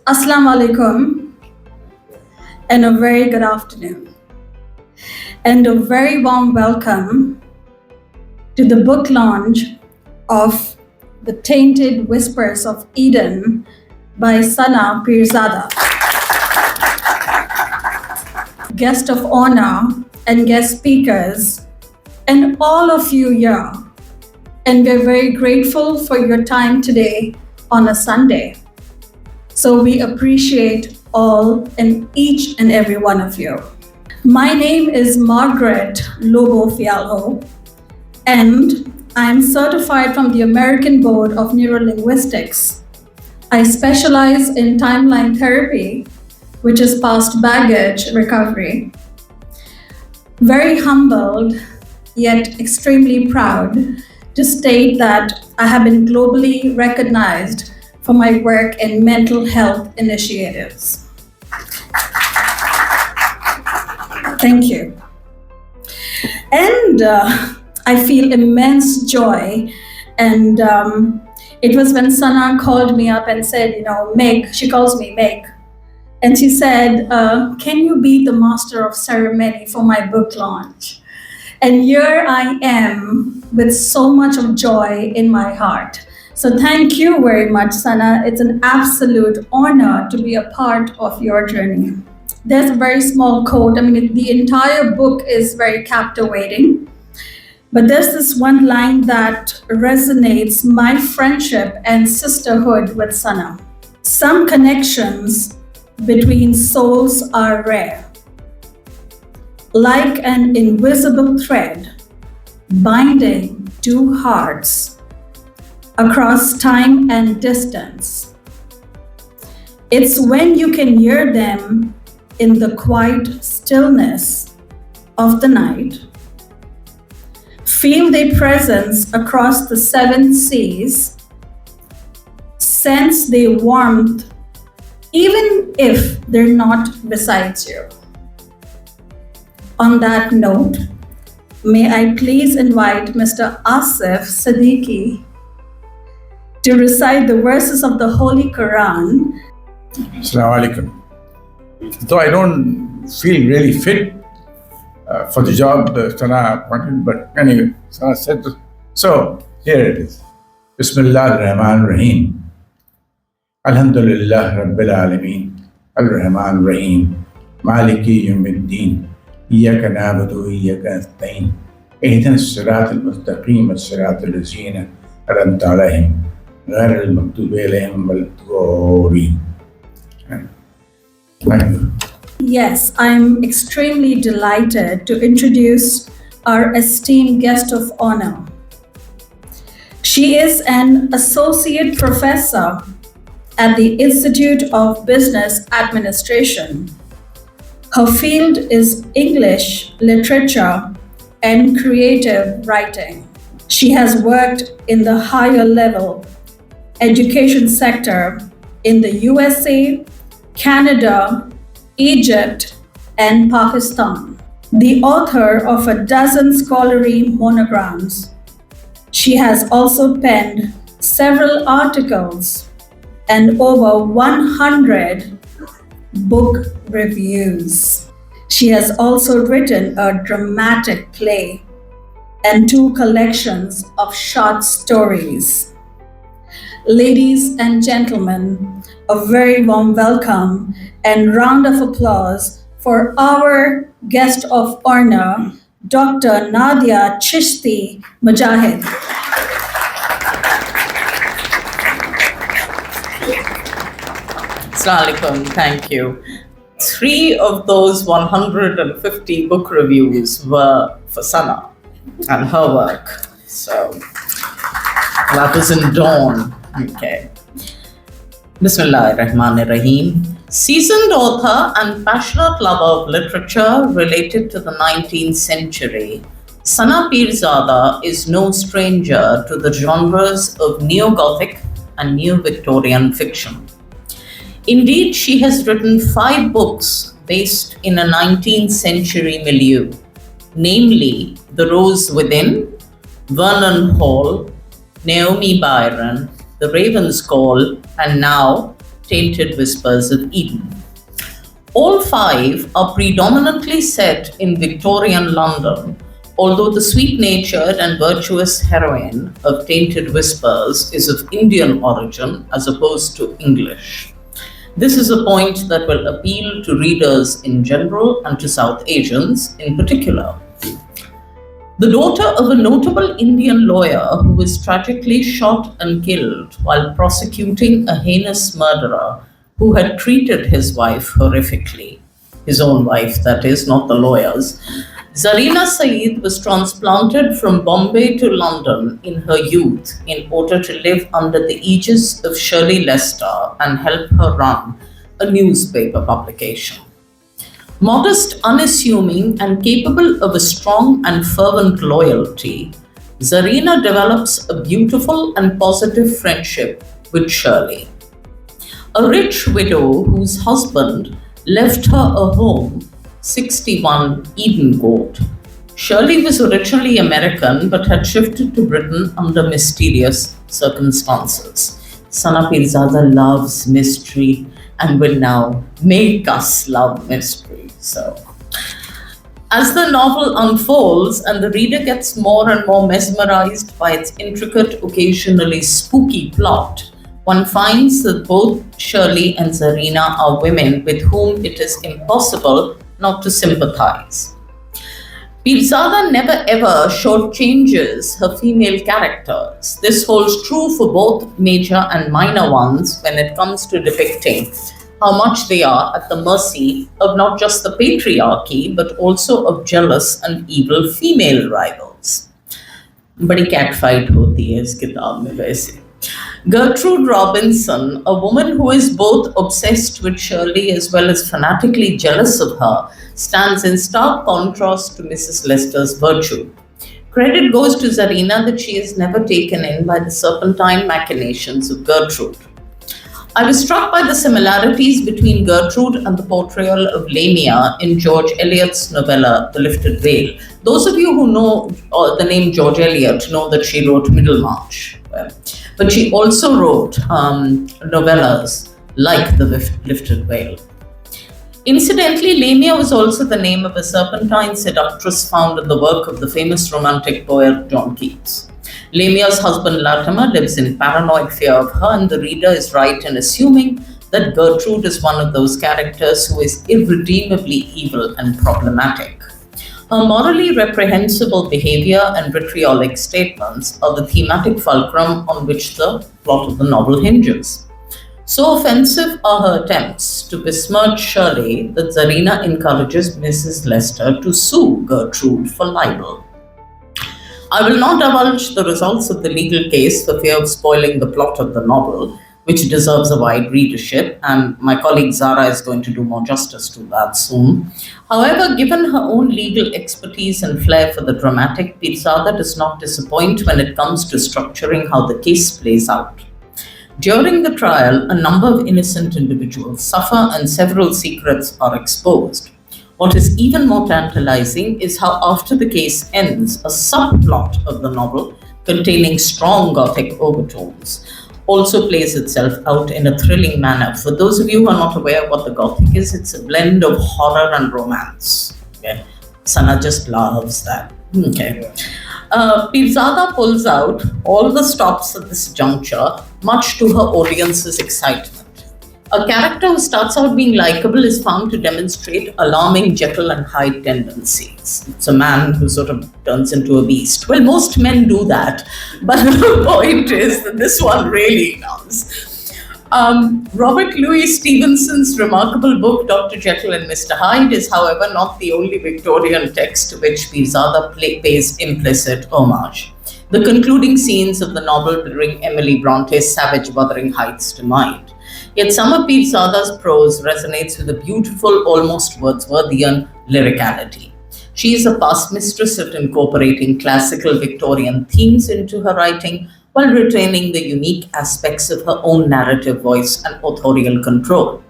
Assalamu alaikum and a very good afternoon and a very warm welcome to the book launch of The Tainted Whispers of Eden by Sana Pirzada. Guest of honor and guest speakers and all of you here. And we're very grateful for your time today on a Sunday. So we appreciate all and each and every one of you. My name is Margaret Lobo Fialho, and I'm certified from the American Board of Neurolinguistics. I specialize in timeline therapy, which is past baggage recovery. Very humbled, yet extremely proud to state that I have been globally recognized for my work in mental health initiatives. Thank you. And I feel immense joy. And it was when Sana called me up and said, Meg, she calls me Meg. And she said, can you be the master of ceremony for my book launch? And here I am with so much of joy in my heart. So thank you very much, Sana. It's an absolute honor to be a part of your journey. There's a very small quote. The entire book is very captivating. But there's this one line that resonates my friendship and sisterhood with Sana. Some connections between souls are rare. Like an invisible thread binding two hearts across time and distance. It's when you can hear them in the quiet stillness of the night, feel their presence across the seven seas, sense their warmth even if they're not beside you. On that note, may I please invite Mr. Asif Siddiqui to recite the verses of the Holy Quran. Assalamu alaikum. Though I don't feel really fit for the job Sana appointed, but anyway, Sana said so. Here it is. Bismillah ar-Rahman ar-Rahim. Alhamdulillah Rabbil Alameen. Ar-Rahman ar-Rahim. Maliki Yawmiddin. Iyyaka na'budu wa iyyaka nasta'in. Ihdina as-sirata al-mustaqim, as-sirata allazina an'amta alayhim. غير المكتوب عليهم والضالين. Thank you. Yes, I'm extremely delighted to introduce our esteemed guest of honor. She is an associate professor at the Institute of Business Administration. Her field is English, literature, and creative writing. She has worked in the higher level education sector in the USA, Canada, Egypt, and Pakistan. The author of a dozen scholarly monograms, she has also penned several articles and over 100 book reviews. She has also written a dramatic play and 2 collections of short stories. Ladies and gentlemen, a very warm welcome and round of applause for our guest of honor, Dr. Nadia Chishti Mujahid. Assalamu alaikum, thank you. 3 of those 150 book reviews were for Sana and her work. So that was in dawn. Okay. Bismillah ar-Rahman ar-Rahim. Seasoned author and passionate lover of literature related to the 19th century, Sana Pirzada is no stranger to the genres of Neo-Gothic and Neo-Victorian fiction. Indeed, she has written 5 books based in a 19th century milieu, namely The Rose Within, Vernon Hall, Naomi Byron, The Raven's Call, and now Tainted Whispers of Eden. All 5 are predominantly set in Victorian London, although the sweet-natured and virtuous heroine of Tainted Whispers is of Indian origin as opposed to English. This is a point that will appeal to readers in general and to South Asians in particular. The daughter of a notable Indian lawyer who was tragically shot and killed while prosecuting a heinous murderer who had treated his wife horrifically. His own wife, that is, not the lawyer's. Zarina Saeed was transplanted from Bombay to London in her youth in order to live under the aegis of Shirley Lester and help her run a newspaper publication. Modest, unassuming, and capable of a strong and fervent loyalty, Zarina develops a beautiful and positive friendship with Shirley. A rich widow whose husband left her a home, 61 Eden Court. Shirley was originally American but had shifted to Britain under mysterious circumstances. Sana Pirzada loves mystery and will now make us love mystery. So, as the novel unfolds and the reader gets more and more mesmerized by its intricate, occasionally spooky plot, one finds that both Shirley and Zarina are women with whom it is impossible not to sympathize. Pirzada never ever shortchanges her female characters. This holds true for both major and minor ones when it comes to depicting how much they are at the mercy of not just the patriarchy but also of jealous and evil female rivals. Badi catfight hoti hai is kitab mein waise. Gertrude Robinson, a woman who is both obsessed with Shirley as well as fanatically jealous of her, stands in stark contrast to Mrs. Lester's virtue. Credit goes to Zarina that she is never taken in by the serpentine machinations of Gertrude. I was struck by the similarities between Gertrude and the portrayal of Lamia in George Eliot's novella, The Lifted Veil. Those of you who know the name George Eliot know that she wrote Middlemarch. But she also wrote novellas like The Lifted Veil. Incidentally, Lamia was also the name of a serpentine seductress found in the work of the famous romantic poet John Keats. Lamia's husband Latimer lives in paranoid fear of her, and the reader is right in assuming that Gertrude is one of those characters who is irredeemably evil and problematic. Her morally reprehensible behavior and vitriolic statements are the thematic fulcrum on which the plot of the novel hinges. So offensive are her attempts to besmirch Shirley that Zarina encourages Mrs. Lester to sue Gertrude for libel. I will not divulge the results of the legal case for fear of spoiling the plot of the novel, which deserves a wide readership, and my colleague Zara is going to do more justice to that soon. However, given her own legal expertise and flair for the dramatic, Pirzada does not disappoint when it comes to structuring how the case plays out. During the trial, a number of innocent individuals suffer and several secrets are exposed. What is even more tantalizing is how after the case ends, a subplot of the novel containing strong Gothic overtones also plays itself out in a thrilling manner. For those of you who are not aware of what the Gothic is, it's a blend of horror and romance. Okay. Sana just loves that. Okay. Pirzada pulls out all the stops at this juncture, much to her audience's excitement. A character who starts out being likable is found to demonstrate alarming Jekyll and Hyde tendencies. It's a man who sort of turns into a beast. Well, most men do that, but the point is that this one really does. Robert Louis Stevenson's remarkable book, Dr. Jekyll and Mr. Hyde, is, however, not the only Victorian text to which Pirzada pays implicit homage. The concluding scenes of the novel bring Emily Bronte's savage Wuthering Heights to mind. Yet some of Pirzada's prose resonates with a beautiful, almost Wordsworthian lyricality. She is a past mistress at incorporating classical Victorian themes into her writing while retaining the unique aspects of her own narrative voice and authorial control.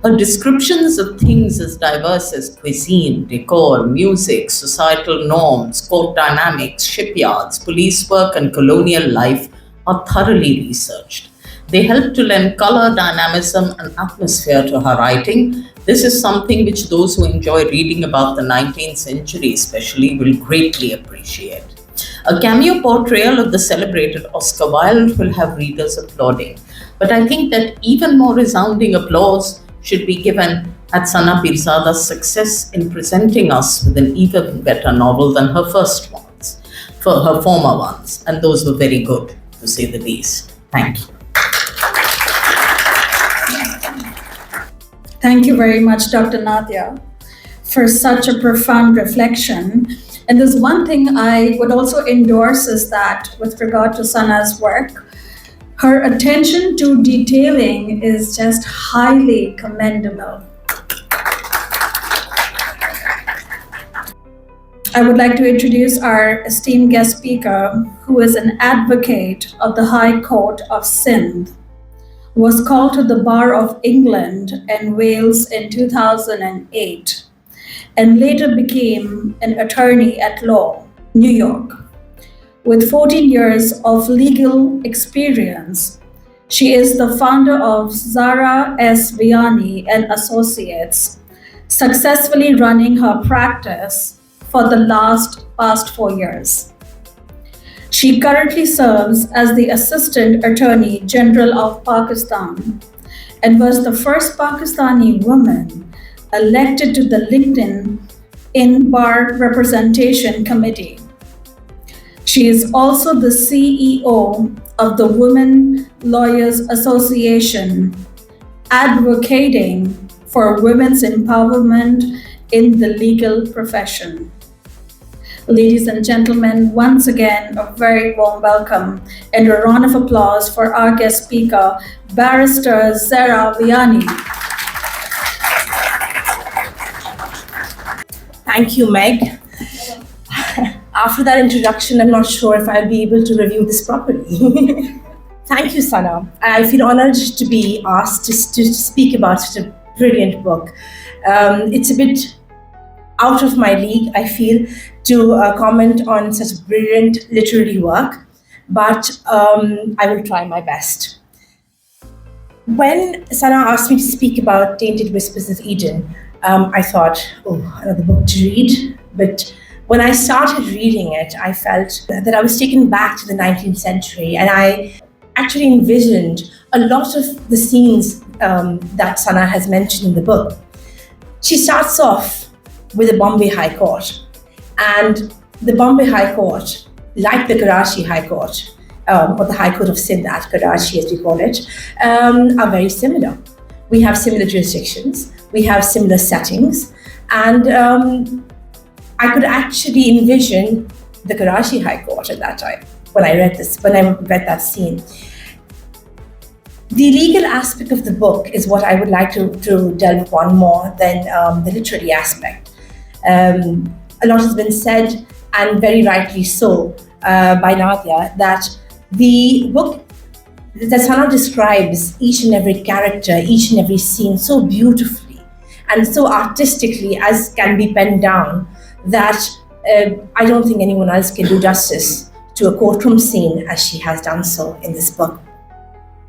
Her descriptions of things as diverse as cuisine, decor, music, societal norms, court dynamics, shipyards, police work, and colonial life are thoroughly researched. They help to lend color, dynamism, and atmosphere to her writing. This is something which those who enjoy reading about the 19th century especially will greatly appreciate. A cameo portrayal of the celebrated Oscar Wilde will have readers applauding. But I think that even more resounding applause should be given at Sana Pirzada's success in presenting us with an even better novel than her first ones, for her former ones, and those were very good, to say the least. Thank you. Thank you very much, Dr. Nadia, for such a profound reflection. And there's one thing I would also endorse is that with regard to Sana's work, her attention to detailing is just highly commendable. I would like to introduce our esteemed guest speaker, who is an advocate of the High Court of Sindh, was called to the Bar of England and Wales in 2008, and later became an attorney at law, New York. With 14 years of legal experience, she is the founder of Zara S. Vianney and Associates, successfully running her practice for the past 4 years. She currently serves as the Assistant Attorney General of Pakistan and was the first Pakistani woman elected to the LinkedIn in Bar Representation Committee. She is also the CEO of the Women Lawyers Association, advocating for women's empowerment in the legal profession. Ladies and gentlemen, once again, a very warm welcome and a round of applause for our guest speaker, Barrister Zara Vianney. Thank you, Meg. After that introduction, I'm not sure if I'll be able to review this properly. Thank you, Sana. I feel honored to be asked to speak about such a brilliant book. It's a bit out of my league, I feel, to comment on such brilliant literary work, but I will try my best. When Sana asked me to speak about Tainted Whispers of Eden, I thought, oh, another book to read. But when I started reading it, I felt that I was taken back to the 19th century, and I actually envisioned a lot of the scenes that Sana has mentioned in the book. She starts off with the Bombay High Court, and the Bombay High Court, like the Karachi High Court, or the High Court of Sindh at Karachi as we call it, are very similar. We have similar jurisdictions, we have similar settings, and I could actually envision the Karachi High Court at that time when I read that scene. The legal aspect of the book is what I would like to delve upon more than the literary aspect. A lot has been said, and very rightly so, by Nadia, that the book, that Sana describes each and every character, each and every scene so beautifully and so artistically as can be penned down, that I don't think anyone else can do justice to a courtroom scene as she has done so in this book.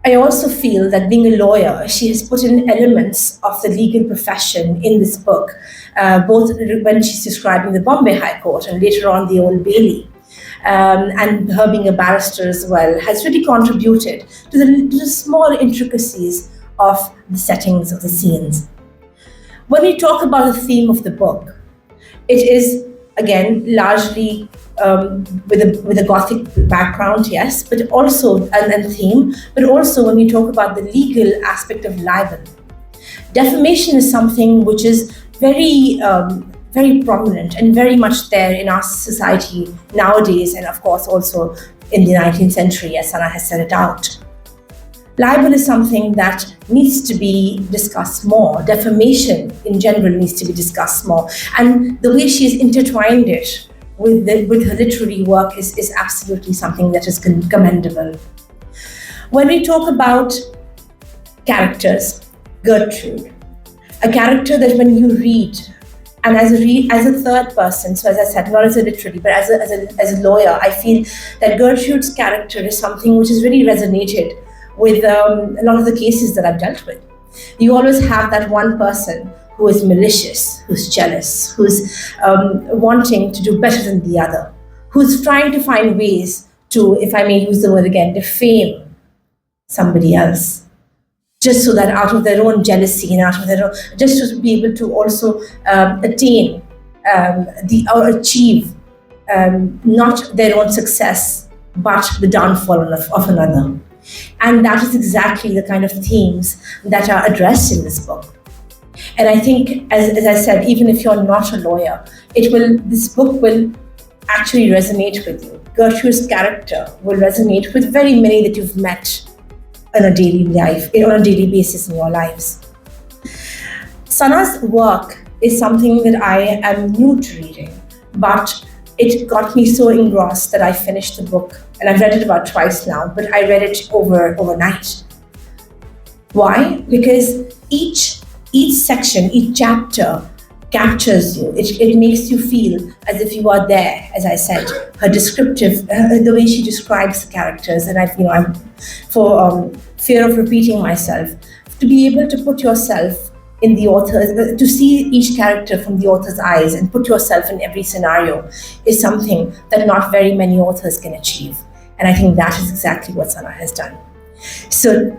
I also feel that being a lawyer, she has put in elements of the legal profession in this book, both when she's describing the Bombay High Court and later on the Old Bailey. And her being a barrister as well has really contributed to the small intricacies of the settings of the scenes. When we talk about the theme of the book, it is, again, largely with a Gothic background, yes, but also and theme, but also when we talk about the legal aspect of libel. Defamation is something which is very prominent and very much there in our society nowadays, and of course also in the 19th century, as Sana has set it out. Libel is something that needs to be discussed more. Defamation in general needs to be discussed more. And the way she has intertwined it with her literary work is absolutely something that is commendable. When we talk about characters, Gertrude, a character that when you read, and as a third person, so as I said, not as a literary, but as a lawyer, I feel that Gertrude's character is something which has really resonated with a lot of the cases that I've dealt with. You always have that one person who is malicious, who's jealous, who's wanting to do better than the other, who's trying to find ways to, if I may use the word again, defame somebody else, just so that out of their own jealousy and out of their own, just to be able to also attain or achieve not their own success, but the downfall of another. And that is exactly the kind of themes that are addressed in this book. And I think, as I said, even if you're not a lawyer, this book will actually resonate with you. Gertrude's character will resonate with very many that you've met on a daily basis in your lives. Sana's work is something that I am new to reading, but it got me so engrossed that I finished the book, and I've read it about twice now, but I read it overnight. Why? Because each section, each chapter captures you. It makes you feel as if you are there. As I said, her descriptive, the way she describes the characters, and I'm for fear of repeating myself, to be able to put yourself in the author, to see each character from the author's eyes and put yourself in every scenario is something that not very many authors can achieve. And I think that is exactly what Sana has done. So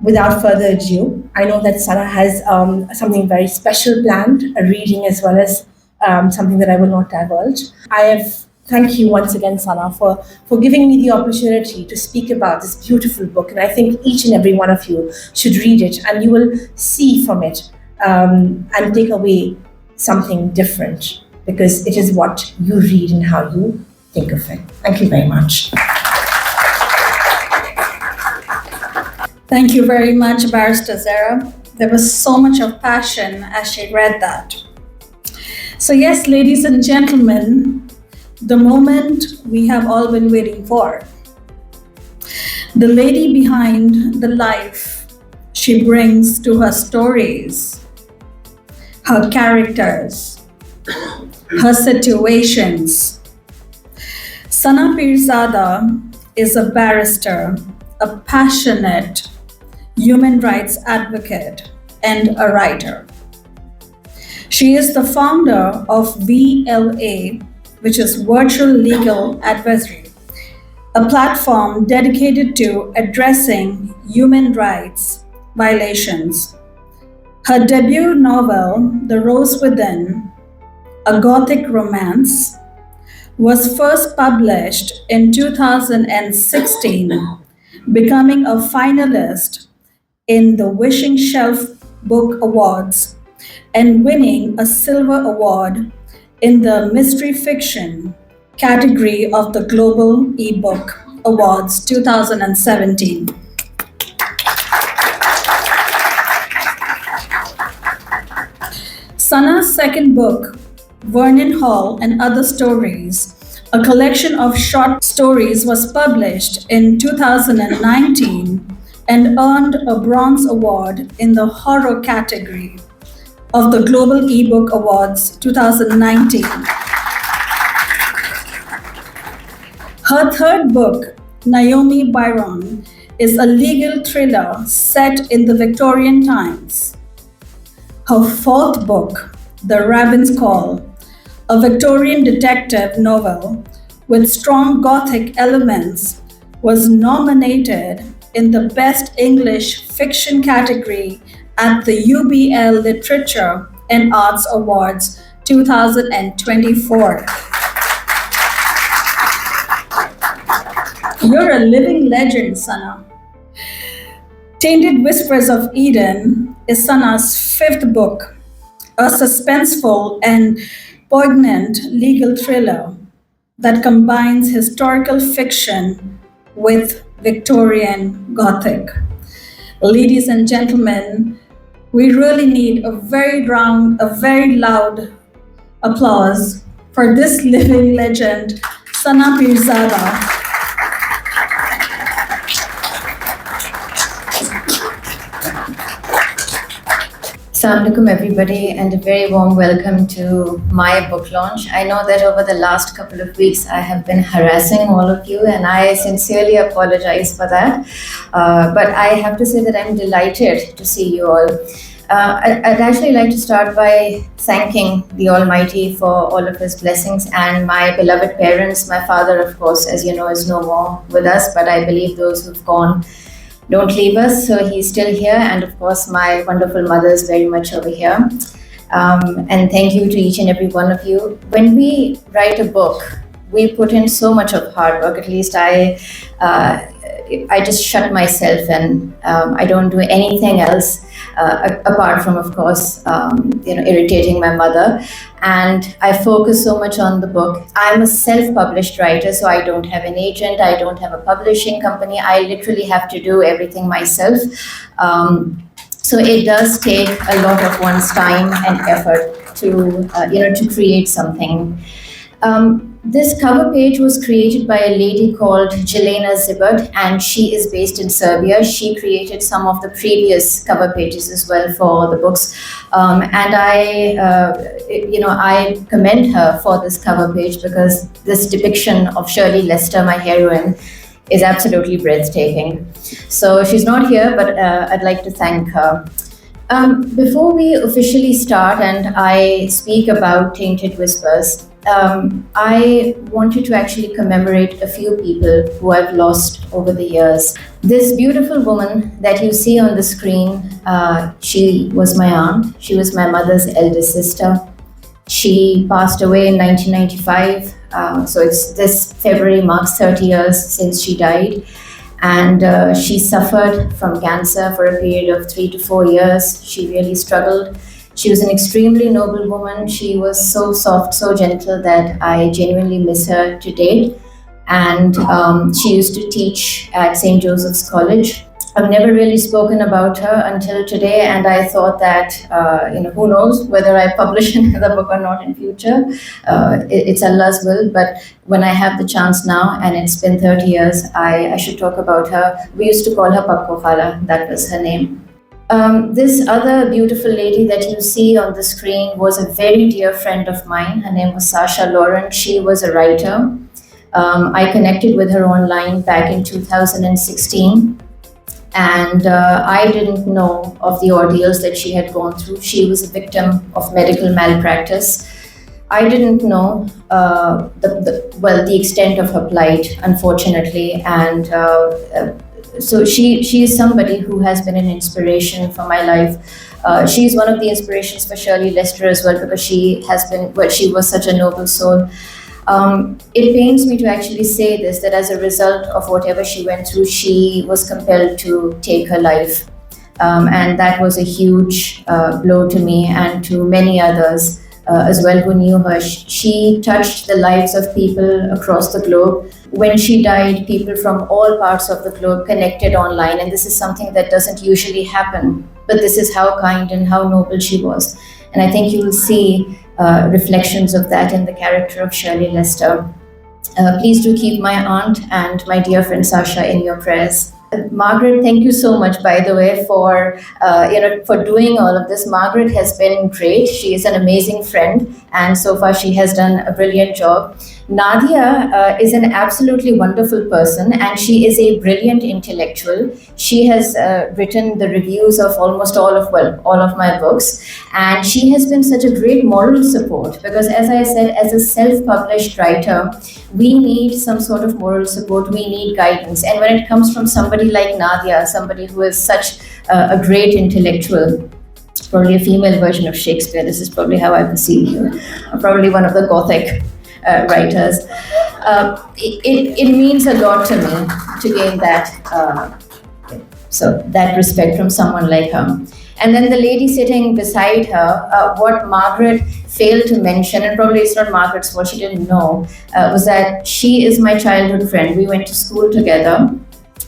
without further ado, I know that Sana has something very special planned, a reading as well as something that I will not divulge. Thank you once again, Sana, for giving me the opportunity to speak about this beautiful book. And I think each and every one of you should read it, and you will see from it and take away something different, because it is what you read and how you think of it. Thank you very much. Thank you very much, Barrister Zara. There was so much of passion as she read that. So yes, ladies and gentlemen, the moment we have all been waiting for. The lady behind the life she brings to her stories, her characters, her situations. Sana Pirzada is a barrister, a passionate human rights advocate, and a writer. She is the founder of VLA, which is Virtual Legal Advisory, a platform dedicated to addressing human rights violations. Her debut novel, The Rose Within, a Gothic romance, was first published in 2016, becoming a finalist in the Wishing Shelf Book Awards and winning a Silver Award in the Mystery Fiction category of the Global eBook Awards 2017. Sana's second book, Vernon Hall and Other Stories, a collection of short stories, was published in 2019 and earned a Bronze Award in the horror category of the Global eBook Awards 2019. Her third book, Naomi Byron, is a legal thriller set in the Victorian times. Her fourth book, The Raven's Call, a Victorian detective novel with strong Gothic elements, was nominated in the Best English Fiction category at the UBL Literature and Arts Awards 2024. You're a living legend, Sana. Tainted Whispers of Eden is Sana's fifth book, a suspenseful and poignant legal thriller that combines historical fiction with Victorian Gothic. Ladies and gentlemen, we really need a very loud applause for this living legend, Sana Pirzada. Assalamu alaikum everybody, and a very warm welcome to my book launch. I know that over the last couple of weeks I have been harassing all of you, and I sincerely apologize for that. But I have to say that I'm delighted to see you all. I'd actually like to start by thanking the Almighty for all of His blessings and my beloved parents. My father, of course, as you know, is no more with us, but I believe those who've gone don't leave us, so he's still here. And of course, my wonderful mother is very much over here. And thank you to each and every one of you. When we write a book, we put in so much of hard work. At least I just shut myself and I don't do anything else apart from, of course, irritating my mother. And I focus so much on the book. I'm a self-published writer, so I don't have an agent. I don't have a publishing company. I literally have to do everything myself. So it does take a lot of one's time and effort to create something. This cover page was created by a lady called Jelena Zibert, and she is based in Serbia. She created some of the previous cover pages as well for the books. And I commend her for this cover page because this depiction of Shirley Lester, my heroine, is absolutely breathtaking. So she's not here, but I'd like to thank her. Before we officially start and I speak about Tainted Whispers, I wanted to actually commemorate a few people who I've lost over the years. This beautiful woman that you see on the screen, she was my aunt. She was my mother's eldest sister. She passed away in 1995. So it's this February marks 30 years since she died. And she suffered from cancer for a period of 3 to 4 years. She really struggled. She was an extremely noble woman. She was so soft, so gentle that I genuinely miss her to date. And she used to teach at St. Joseph's College. I've never really spoken about her until today, and I thought that, who knows whether I publish another book or not in future. It's Allah's will, but when I have the chance now, and it's been 30 years, I should talk about her. We used to call her Pakko Khala, that was her name. This other beautiful lady that you see on the screen was a very dear friend of mine. Her name was Sasha Lauren. She was a writer. I connected with her online back in 2016. And I didn't know of the ordeals that she had gone through. She was a victim of medical malpractice. I didn't know the extent of her plight, unfortunately. And so she is somebody who has been an inspiration for my life. She's one of the inspirations for Shirley Lester as well, because she was such a noble soul. It pains me to actually say this, that as a result of whatever she went through, she was compelled to take her life. And that was a huge blow to me and to many others as well who knew her. She touched the lives of people across the globe. When she died, people from all parts of the globe connected online, and this is something that doesn't usually happen. But this is how kind and how noble she was. And I think you will see reflections of that in the character of Shirley Lester. Please do keep my aunt and my dear friend Sasha in your prayers. Margaret, thank you so much, by the way, for doing all of this. Margaret has been great. She is an amazing friend, and so far she has done a brilliant job. Nadia is an absolutely wonderful person, and she is a brilliant intellectual. She has written the reviews of almost all of my books, and she has been such a great moral support, because as I said, as a self-published writer, we need some sort of moral support, we need guidance. And when it comes from somebody like Nadia, somebody who is such a great intellectual, probably a female version of Shakespeare, this is probably how I perceive her, probably one of the Gothic writers. It means a lot to me to gain that respect from someone like her. And then the lady sitting beside her, what Margaret failed to mention, and probably it's not Margaret's fault, she didn't know, was that she is my childhood friend. We went to school together.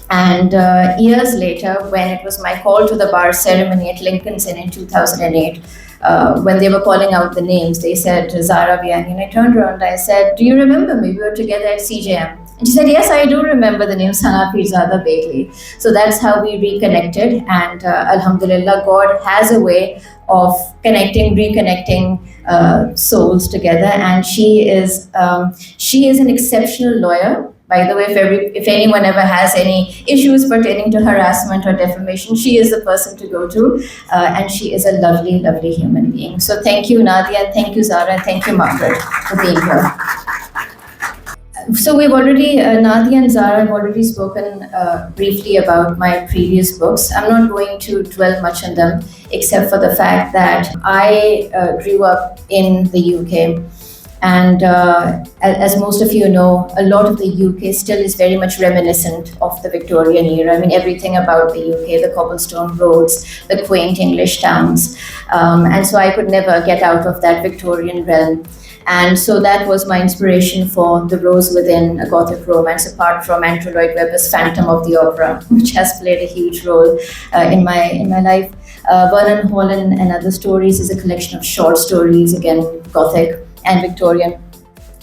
And years later, when it was my call to the bar ceremony at Lincoln's Inn in 2008, when they were calling out the names, they said Zara Vianney, and I turned around and I said, "Do you remember me? We were together at CJM." And she said, "Yes, I do remember the name Sana Pirzada Bagley." So that's how we reconnected, and Alhamdulillah, God has a way of reconnecting souls together. And she is an exceptional lawyer. By the way, if anyone ever has any issues pertaining to harassment or defamation, she is the person to go to, and she is a lovely, lovely human being. So thank you, Nadia, thank you, Zara, and thank you, Margaret, for being here. So we've already, Nadia and Zara have already spoken briefly about my previous books. I'm not going to dwell much on them, except for the fact that I grew up in the UK. And as most of you know, a lot of the UK still is very much reminiscent of the Victorian era. I mean, everything about the UK, the cobblestone roads, the quaint English towns. And so I could never get out of that Victorian realm. And so that was my inspiration for The Rose Within, a Gothic romance, apart from Andrew Lloyd Webber's Phantom of the Opera, which has played a huge role in my life. Vernon Holland and Other Stories is a collection of short stories, again, Gothic and Victorian.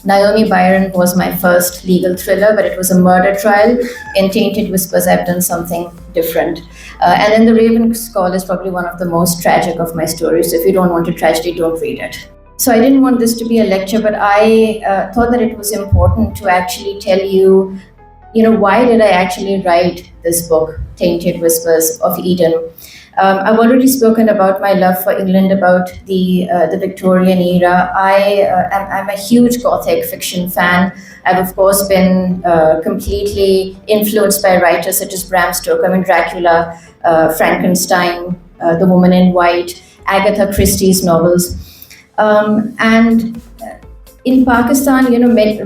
Naomi Byron was my first legal thriller, but it was a murder trial. In Tainted Whispers, I've done something different. And then The Raven's Call is probably one of the most tragic of my stories. So if you don't want a tragedy, don't read it. So I didn't want this to be a lecture, but I thought that it was important to actually tell you, why did I actually write this book, Tainted Whispers of Eden? I've already spoken about my love for England, about the Victorian era. I'm a huge Gothic fiction fan. I've, of course, been completely influenced by writers such as Bram Stoker. I mean, Dracula, Frankenstein, The Woman in White, Agatha Christie's novels. And in Pakistan,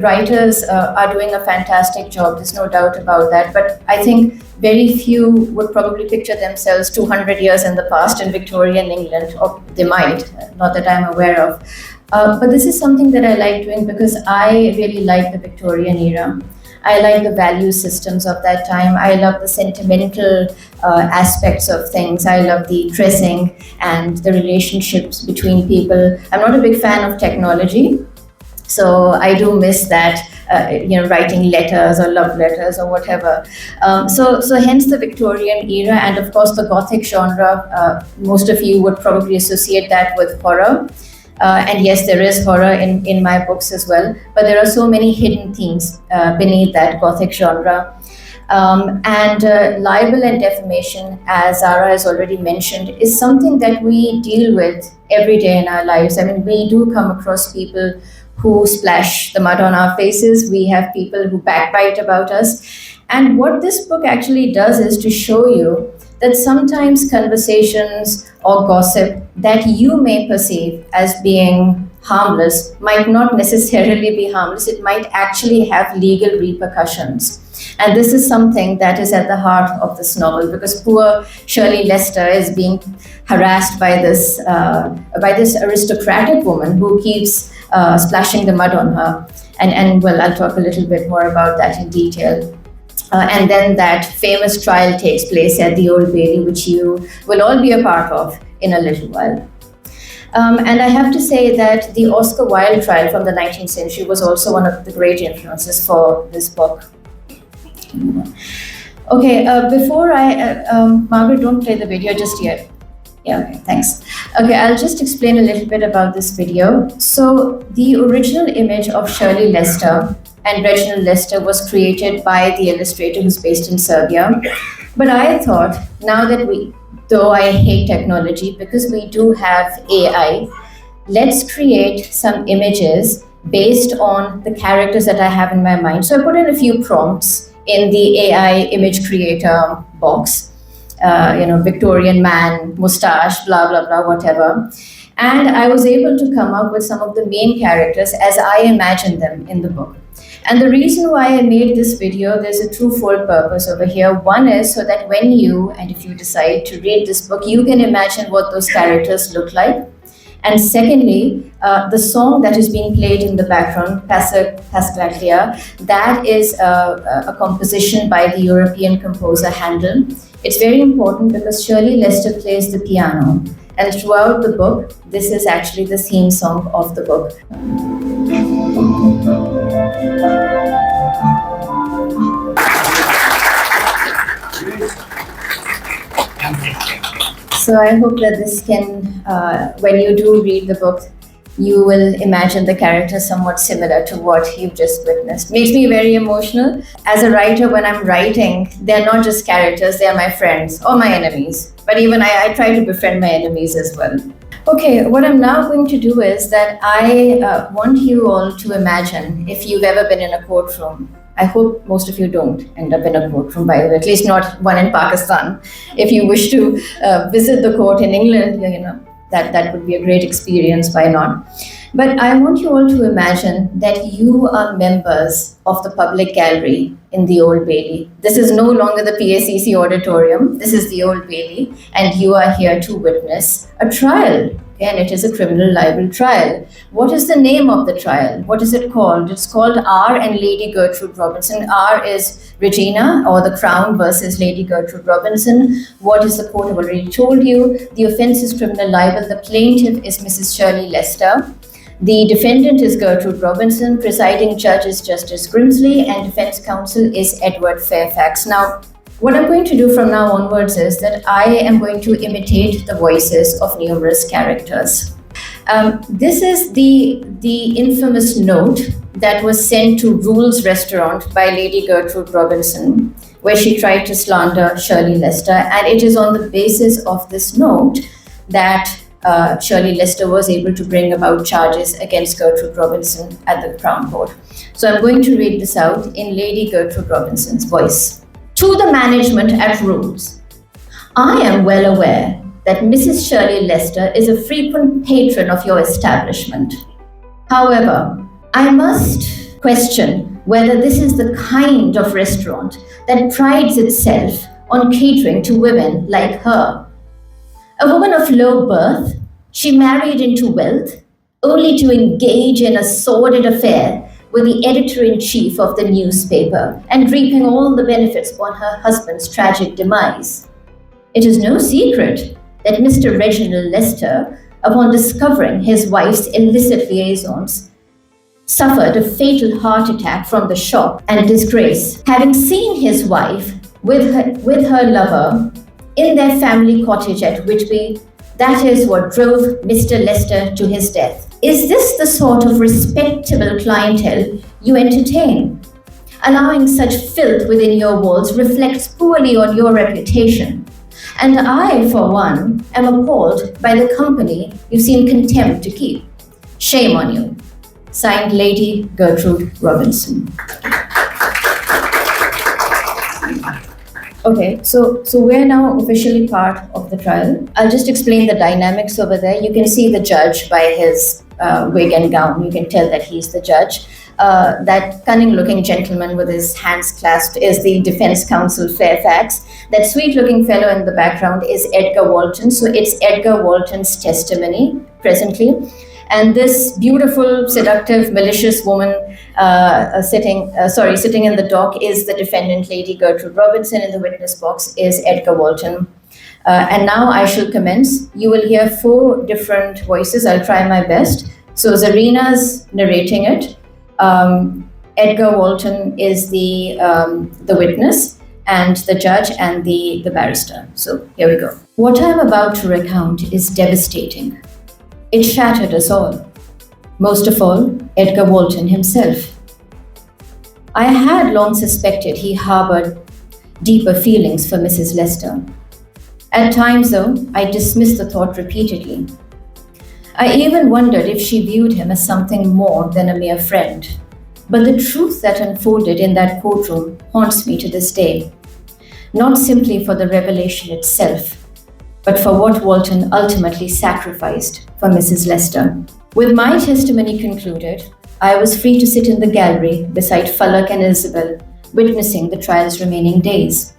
writers are doing a fantastic job. There's no doubt about that. But I think very few would probably picture themselves 200 years in the past in Victorian England, or they might, not that I'm aware of. But this is something that I like doing because I really like the Victorian era. I like the value systems of that time. I love the sentimental aspects of things. I love the dressing and the relationships between people. I'm not a big fan of technology, so I do miss that, writing letters or love letters or whatever. So hence the Victorian era, and of course the Gothic genre. Most of you would probably associate that with horror. And yes, there is horror in my books as well, but there are so many hidden themes beneath that Gothic genre. And libel and defamation, as Zara has already mentioned, is something that we deal with every day in our lives. I mean, we do come across people who splash the mud on our faces. We have people who backbite about us. And what this book actually does is to show you that sometimes conversations or gossip that you may perceive as being harmless might not necessarily be harmless. It might actually have legal repercussions. And this is something that is at the heart of this novel, because poor Shirley Lester is being harassed by this aristocratic woman who keeps splashing the mud on her. And well, I'll talk a little bit more about that in detail. And then that famous trial takes place at the Old Bailey, which you will all be a part of in a little while. And I have to say that the Oscar Wilde trial from the 19th century was also one of the great influences for this book. Okay, before Margaret, don't play the video just yet. Yeah, okay, thanks. Okay, I'll just explain a little bit about this video. So the original image of Shirley Lester and Reginald Lester was created by the illustrator who's based in Serbia. But I thought, now that though I hate technology, because we do have AI, let's create some images based on the characters that I have in my mind. So I put in a few prompts in the AI image creator box, Victorian man, mustache, blah, blah, blah, whatever. And I was able to come up with some of the main characters as I imagined them in the book. And the reason why I made this video, there's a twofold purpose over here. One is so that when you, and if you decide to read this book, you can imagine what those characters look like. And secondly, the song that is being played in the background, Passacaglia, that is a composition by the European composer Handel. It's very important because Shirley Lester plays the piano. And throughout the book, this is actually the theme song of the book. So I hope that this can, when you do read the book, you will imagine the characters somewhat similar to what you've just witnessed. Makes me very emotional. As a writer, when I'm writing, they're not just characters, they're my friends or my enemies. But even I try to befriend my enemies as well. Okay, what I'm now going to do is that I want you all to imagine if you've ever been in a courtroom. I hope most of you don't end up in a courtroom, by the way, at least not one in Pakistan. If you wish to visit the court in England, that would be a great experience, why not? But I want you all to imagine that you are members of the public gallery in the Old Bailey. This is no longer the PACC auditorium, this is the Old Bailey, and you are here to witness a trial. And it is a criminal libel trial. What is the name of the trial? What is it called? It's called R and Lady Gertrude Robinson. R is Regina, or the Crown versus Lady Gertrude Robinson. What is the court? I've already told you. The offense is criminal libel. The plaintiff is Mrs. Shirley Lester. The defendant is Gertrude Robinson. Presiding judge is Justice Grimsley, and defense counsel is Edward Fairfax. Now, what I'm going to do from now onwards is that I am going to imitate the voices of numerous characters. This is the infamous note that was sent to Rule's restaurant by Lady Gertrude Robinson, where she tried to slander Shirley Lester. And it is on the basis of this note that Shirley Lester was able to bring about charges against Gertrude Robinson at the Crown Court. So I'm going to read this out in Lady Gertrude Robinson's voice. To the management at Rules, I am well aware that Mrs. Shirley Lester is a frequent patron of your establishment. However, I must question whether this is the kind of restaurant that prides itself on catering to women like her. A woman of low birth, she married into wealth only to engage in a sordid affair with the editor-in-chief of the newspaper and reaping all the benefits upon her husband's tragic demise. It is no secret that Mr. Reginald Lester, upon discovering his wife's illicit liaisons, suffered a fatal heart attack from the shock and disgrace, having seen his wife with her lover in their family cottage at Whitby. That is what drove Mr. Lester to his death. Is this the sort of respectable clientele you entertain? Allowing such filth within your walls reflects poorly on your reputation. And I, for one, am appalled by the company you seem content to keep. Shame on you. Signed, Lady Gertrude Robinson. Okay, so we're now officially part of the trial. I'll just explain the dynamics over there. You can see the judge by his wig and gown. You can tell that he's the judge. That cunning-looking gentleman with his hands clasped is the defense counsel Fairfax. That sweet-looking fellow in the background is Edgar Walton. So it's Edgar Walton's testimony presently. And this beautiful, seductive, malicious woman sitting in the dock is the defendant, Lady Gertrude Robinson. In the witness box is Edgar Walton. And now I shall commence. You will hear 4 different voices. I'll try my best. So Zarina's narrating it. Edgar Walton is the witness, and the judge and the barrister. So here we go. What I'm about to recount is devastating. It shattered us all. Most of all, Edgar Walton himself. I had long suspected he harbored deeper feelings for Mrs. Lester. At times, though, I dismissed the thought repeatedly. I even wondered if she viewed him as something more than a mere friend. But the truth that unfolded in that courtroom haunts me to this day. Not simply for the revelation itself, but for what Walton ultimately sacrificed for Mrs. Lester. With my testimony concluded, I was free to sit in the gallery beside Falak and Isabel, witnessing the trial's remaining days.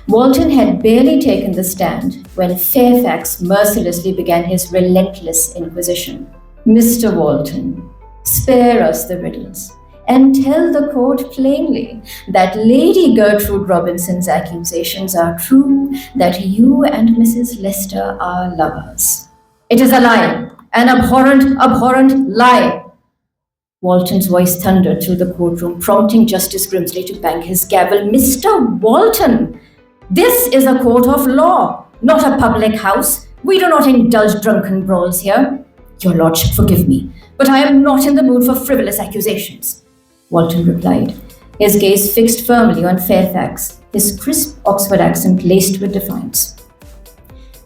Walton had barely taken the stand when Fairfax mercilessly began his relentless inquisition. Mr. Walton, spare us the riddles and tell the court plainly that Lady Gertrude Robinson's accusations are true, that you and Mrs. Lester are lovers. It is a lie, an abhorrent lie. Walton's voice thundered through the courtroom, prompting Justice Grimsley to bang his gavel. Mr. Walton, this is a court of law, not a public house. We do not indulge drunken brawls here. Your lordship, forgive me, but I am not in the mood for frivolous accusations, Walton replied, his gaze fixed firmly on Fairfax, his crisp Oxford accent laced with defiance.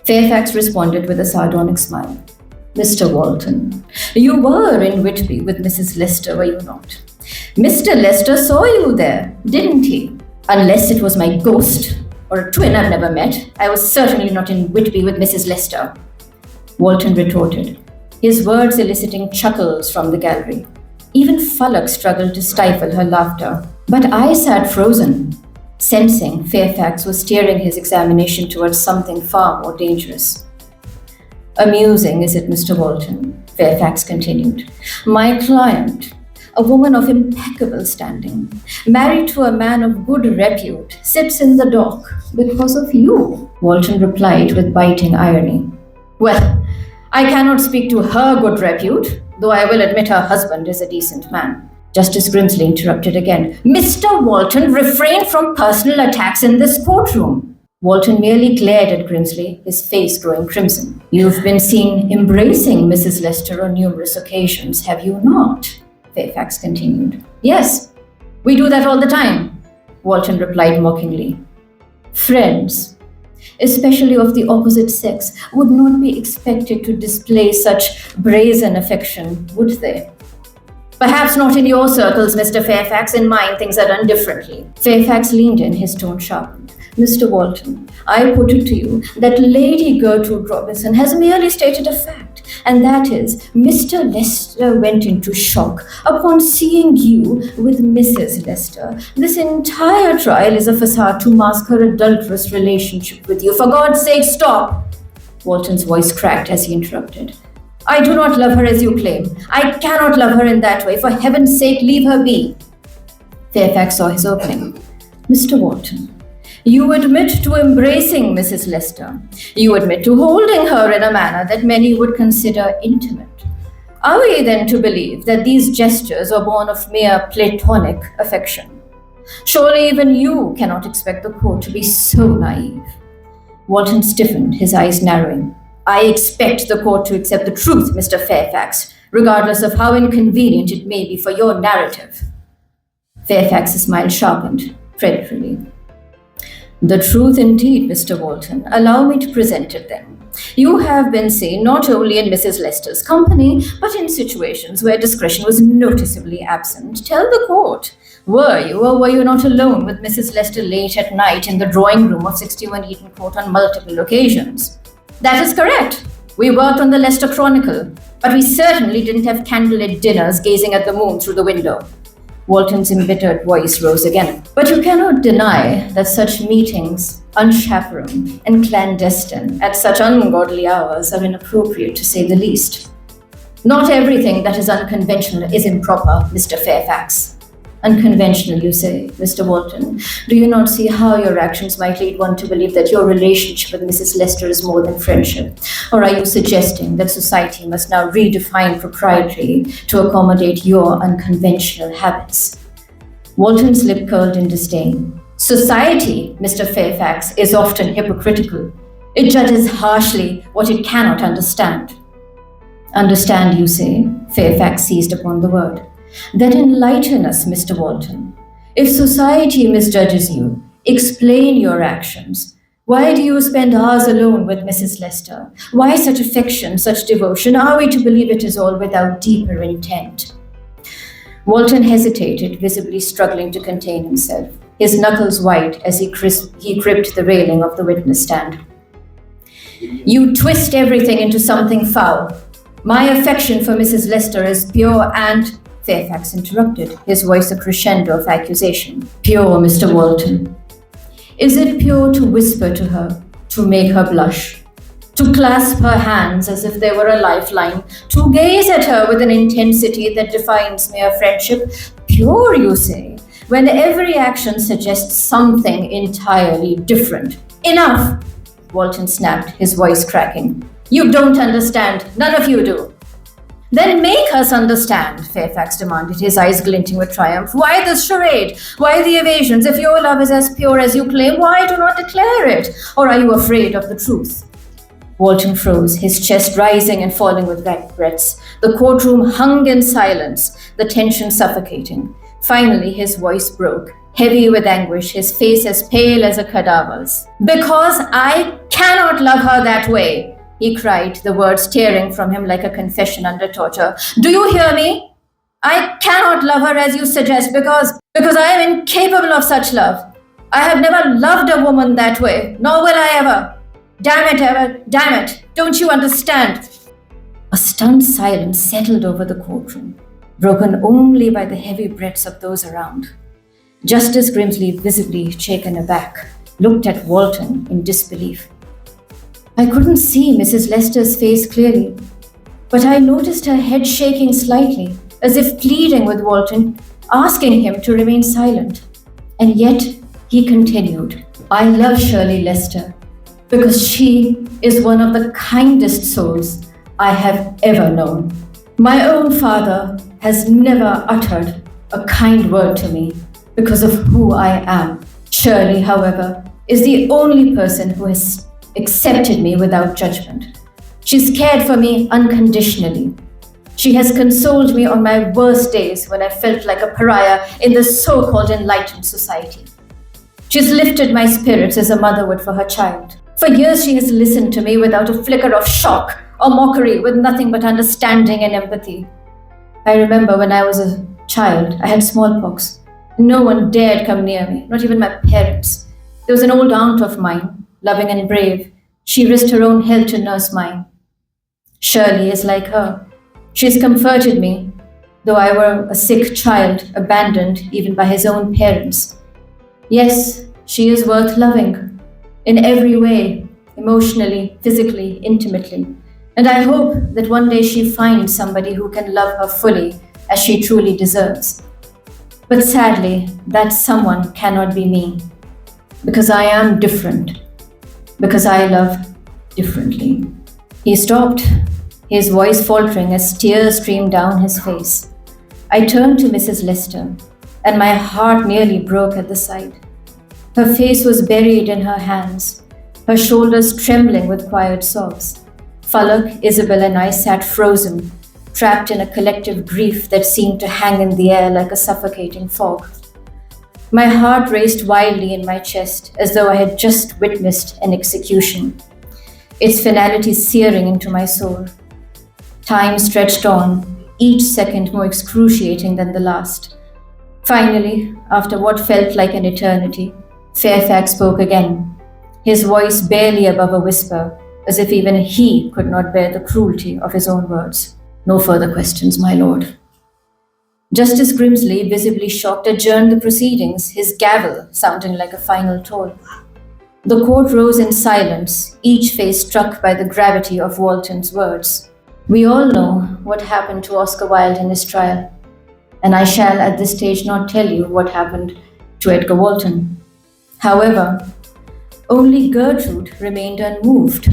Fairfax responded with a sardonic smile. Mr. Walton, you were in Whitby with Mrs. Lester, were you not? Mr. Lester saw you there, didn't he? Unless it was my ghost or a twin I've never met, I was certainly not in Whitby with Mrs. Lester, Walton retorted, his words eliciting chuckles from the gallery. Even Fullock struggled to stifle her laughter, but I sat frozen, sensing Fairfax was steering his examination towards something far more dangerous. Amusing, is it, Mr. Walton? Fairfax continued. My client, a woman of impeccable standing, married to a man of good repute, sits in the dock because of you, Walton replied with biting irony. Well, I cannot speak to her good repute, though I will admit her husband is a decent man. Justice Grimsley interrupted again. Mr. Walton, refrain from personal attacks in this courtroom. Walton merely glared at Grimsley, his face growing crimson. You've been seen embracing Mrs. Lester on numerous occasions, have you not? Fairfax continued. Yes, we do that all the time, Walton replied mockingly. Friends, especially of the opposite sex, would not be expected to display such brazen affection, would they? Perhaps not in your circles, Mr. Fairfax. In mine, things are done differently. Fairfax leaned in, his tone sharpened. Mr. Walton, I put it to you that Lady Gertrude Robinson has merely stated a fact, and that is, Mr. Lester went into shock upon seeing you with Mrs. Lester. This entire trial is a facade to mask her adulterous relationship with you. For God's sake, stop! Walton's voice cracked as he interrupted. I do not love her as you claim. I cannot love her in that way. For heaven's sake, leave her be. Fairfax saw his opening. Mr. Walton, you admit to embracing Mrs. Lester. You admit to holding her in a manner that many would consider intimate. Are we then to believe that these gestures are born of mere platonic affection? Surely even you cannot expect the court to be so naive. Walton stiffened, his eyes narrowing. I expect the court to accept the truth, Mr. Fairfax, regardless of how inconvenient it may be for your narrative. Fairfax's smile sharpened, fretfully. The truth indeed, Mr. Walton. Allow me to present it then. You have been seen not only in Mrs. Lester's company, but in situations where discretion was noticeably absent. Tell the court, were you or were you not alone with Mrs. Lester late at night in the drawing room of 61 Eaton Court on multiple occasions? That is correct. We worked on the Lester Chronicle, but we certainly didn't have candlelit dinners gazing at the moon through the window. Walton's embittered voice rose again. But you cannot deny that such meetings, unchaperoned and clandestine at such ungodly hours, are inappropriate to say the least. Not everything that is unconventional is improper, Mr. Fairfax. Unconventional, you say, Mr. Walton. Do you not see how your actions might lead one to believe that your relationship with Mrs. Lester is more than friendship? Or are you suggesting that society must now redefine propriety to accommodate your unconventional habits? Walton's lip curled in disdain. Society, Mr. Fairfax, is often hypocritical. It judges harshly what it cannot understand. Understand, you say? Fairfax seized upon the word. Then enlighten us, Mr. Walton. If society misjudges you, explain your actions. Why do you spend hours alone with Mrs. Lester? Why such affection, such devotion? Are we to believe it is all without deeper intent? Walton hesitated, visibly struggling to contain himself, his knuckles white as he gripped the railing of the witness stand. You twist everything into something foul. My affection for Mrs. Lester is pure and... Fairfax interrupted, his voice a crescendo of accusation. Pure, Mr. Walton. Is it pure to whisper to her, to make her blush, to clasp her hands as if they were a lifeline, to gaze at her with an intensity that defines mere friendship? Pure, you say, when every action suggests something entirely different. Enough! Walton snapped, his voice cracking. You don't understand. None of you do. Then make us understand, Fairfax demanded, his eyes glinting with triumph. Why this charade? Why the evasions? If your love is as pure as you claim, why do not declare it? Or are you afraid of the truth? Walton froze, his chest rising and falling with regrets. The courtroom hung in silence, the tension suffocating. Finally, his voice broke, heavy with anguish, his face as pale as a cadaver's. Because I cannot love her that way, he cried, the words tearing from him like a confession under torture. Do you hear me? I cannot love her as you suggest because I am incapable of such love. I have never loved a woman that way, nor will I ever. Damn it, don't you understand? A stunned silence settled over the courtroom, broken only by the heavy breaths of those around. Justice Grimsley, visibly shaken aback, looked at Walton in disbelief. I couldn't see Mrs. Lester's face clearly, but I noticed her head shaking slightly, as if pleading with Walton, asking him to remain silent. And yet, he continued, I love Shirley Lester, because she is one of the kindest souls I have ever known. My own father has never uttered a kind word to me because of who I am. Shirley, however, is the only person who has accepted me without judgment. She's cared for me unconditionally. She has consoled me on my worst days when I felt like a pariah in this so-called enlightened society. She's lifted my spirits as a mother would for her child. For years she has listened to me without a flicker of shock or mockery, with nothing but understanding and empathy. I remember when I was a child, I had smallpox. No one dared come near me, not even my parents. There was an old aunt of mine, loving and brave. She risked her own health to nurse mine. Shirley is like her. She's comforted me, though I were a sick child, abandoned even by his own parents. Yes, she is worth loving. In every way, emotionally, physically, intimately. And I hope that one day she finds somebody who can love her fully as she truly deserves. But sadly, that someone cannot be me. Because I am different. Because I love differently. He stopped, his voice faltering as tears streamed down his face. I turned to Mrs. Lester, and my heart nearly broke at the sight. Her face was buried in her hands, her shoulders trembling with quiet sobs. Falak, Isabel, and I sat frozen, trapped in a collective grief that seemed to hang in the air like a suffocating fog. My heart raced wildly in my chest, as though I had just witnessed an execution, its finality searing into my soul. Time stretched on, each second more excruciating than the last. Finally, after what felt like an eternity, Fairfax spoke again, his voice barely above a whisper, as if even he could not bear the cruelty of his own words. No further questions, my lord. Justice Grimsley, visibly shocked, adjourned the proceedings, his gavel sounding like a final toll. The court rose in silence, each face struck by the gravity of Walton's words. We all know what happened to Oscar Wilde in his trial, and I shall at this stage not tell you what happened to Edgar Walton. However, only Gertrude remained unmoved.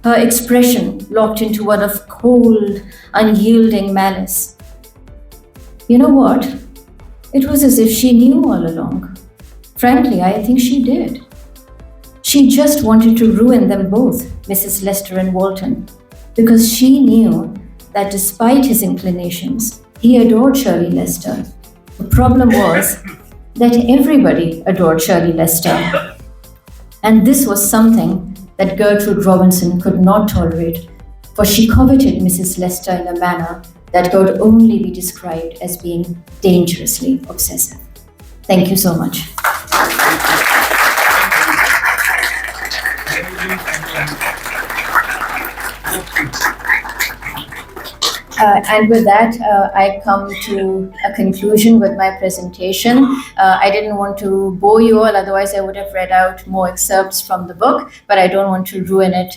Her expression locked into one of cold, unyielding malice. You know what? It was as if she knew all along. Frankly, I think she did. She just wanted to ruin them both, Mrs. Lester and Walton, because she knew that despite his inclinations, he adored Shirley Lester. The problem was that everybody adored Shirley Lester. And this was something that Gertrude Robinson could not tolerate, for she coveted Mrs. Lester in a manner that could only be described as being dangerously obsessive. Thank you so much. And with that, I come to a conclusion with my presentation. I didn't want to bore you all, otherwise I would have read out more excerpts from the book, but I don't want to ruin it.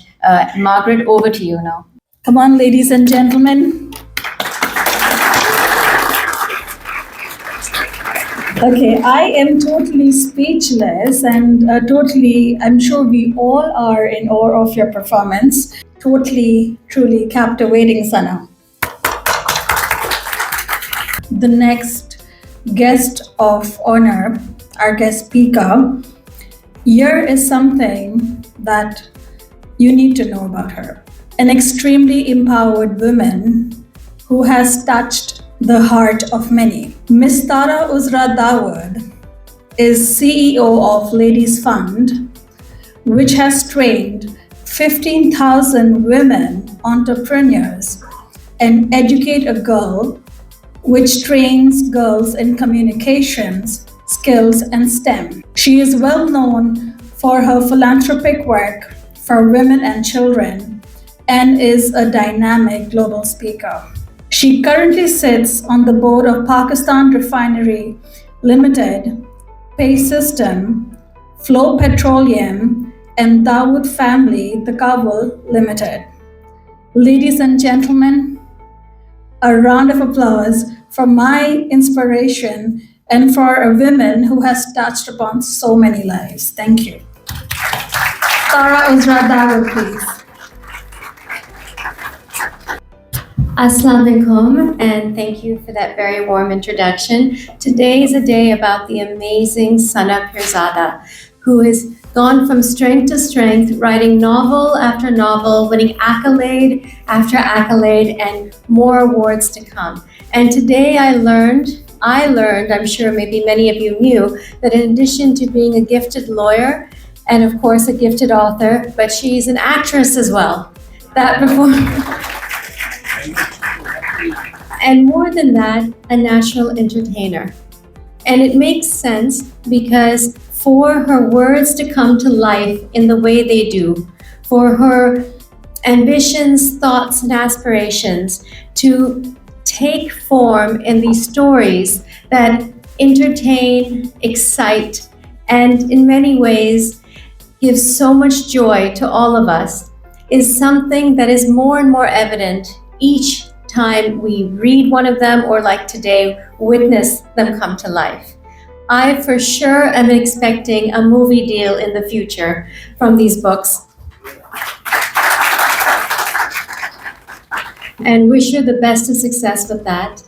Margaret, over to you now. Come on, ladies and gentlemen. Okay, I am totally speechless and I'm sure we all are in awe of your performance. Totally, truly captivating, Sana. the next guest of honor, our guest speaker, here is something that you need to know about her. An extremely empowered woman who has touched the heart of many. Miss Tara Uzra Dawood is CEO of Ladies Fund, which has trained 15,000 women entrepreneurs and Educate a Girl, which trains girls in communications, skills, and STEM. She is well known for her philanthropic work for women and children and is a dynamic global speaker. She currently sits on the board of Pakistan Refinery Limited, Pay System, Flow Petroleum, and Dawood Family Takawul Limited. Ladies and gentlemen, a round of applause for my inspiration and for a woman who has touched upon so many lives. Thank you. Tara Uzra Dawood, please. Assalamu alaikum, and thank you for that very warm introduction. Today is a day about the amazing Sana Pirzada, who has gone from strength to strength, writing novel after novel, winning accolade after accolade, and more awards to come. And today I learned, I'm sure maybe many of you knew, that in addition to being a gifted lawyer, and of course a gifted author, but she's an actress as well. That before... And more than that, a national entertainer. And it makes sense because for her words to come to life in the way they do, for her ambitions, thoughts, and aspirations to take form in these stories that entertain, excite, and in many ways give so much joy to all of us, is something that is more and more evident each time we read one of them, or like today, witness them come to life. I for sure am expecting a movie deal in the future from these books. And wish her the best of success with that.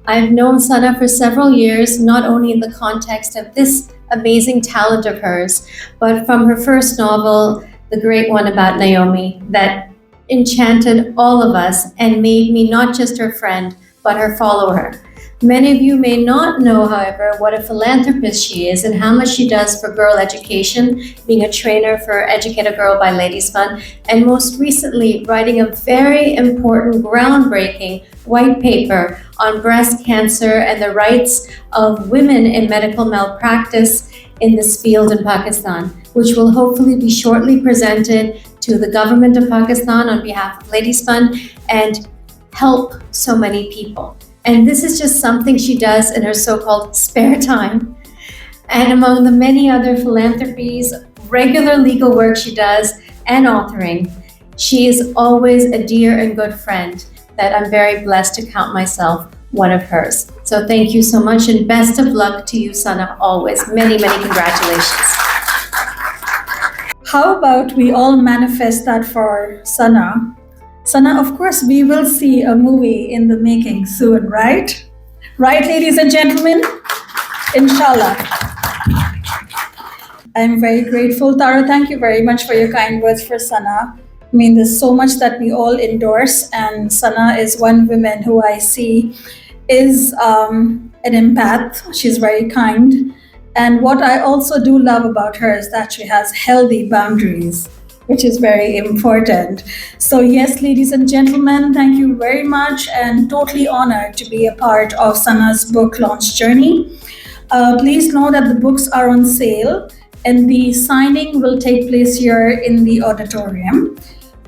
I've known Sana for several years, not only in the context of this amazing talent of hers, but from her first novel, the great one about Naomi, that enchanted all of us and made me not just her friend, but her follower. Many of you may not know, however, what a philanthropist she is and how much she does for girl education, being a trainer for Educate a Girl by Ladies Fund, and most recently writing a very important, groundbreaking white paper on breast cancer and the rights of women in medical malpractice in this field in Pakistan, which will hopefully be shortly presented to the government of Pakistan on behalf of Ladies Fund and help so many people. And this is just something she does in her so-called spare time. And among the many other philanthropies, regular legal work she does, and authoring, she is always a dear and good friend that I'm very blessed to count myself one of hers. So thank you so much and best of luck to you, Sana, always. Many, many congratulations. How about we all manifest that for Sana? Sana, of course, we will see a movie in the making soon, right? Right, ladies and gentlemen? Inshallah. I'm very grateful. Tara, thank you very much for your kind words for Sana. I mean, there's so much that we all endorse, and Sana is one woman who I see is an empath. She's very kind. And what I also do love about her is that she has healthy boundaries, which is very important. So yes, ladies and gentlemen, thank you very much and totally honored to be a part of Sana's book launch journey. Please know that the books are on sale and the signing will take place here in the auditorium.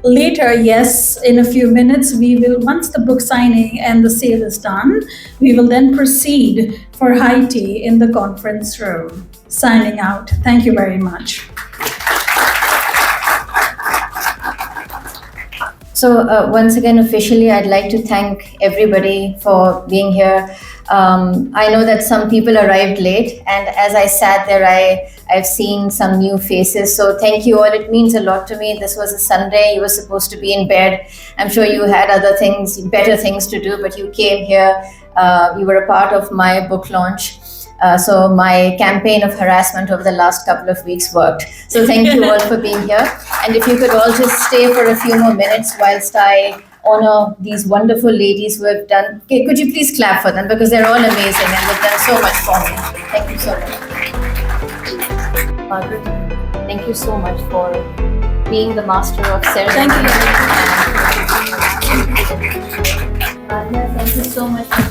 Later, yes, in a few minutes, we will, once the book signing and the sale is done, we will then proceed for high tea in the conference room. Signing out. Thank you very much. So once again, officially, I'd like to thank everybody for being here. I know that some people arrived late, and as I sat there, I've seen some new faces. So thank you all. It means a lot to me. This was a Sunday. You were supposed to be in bed. I'm sure you had other things, better things to do, but you came here. You were a part of my book launch. So my campaign of harassment over the last couple of weeks worked. So thank you all for being here. And if you could all just stay for a few more minutes whilst I honor these wonderful ladies who have done. Okay, could you please clap for them, because they're all amazing and they've done so much for me. Thank you so much. Margaret, thank you so much for being the master of ceremony. Thank you. Thank you so much for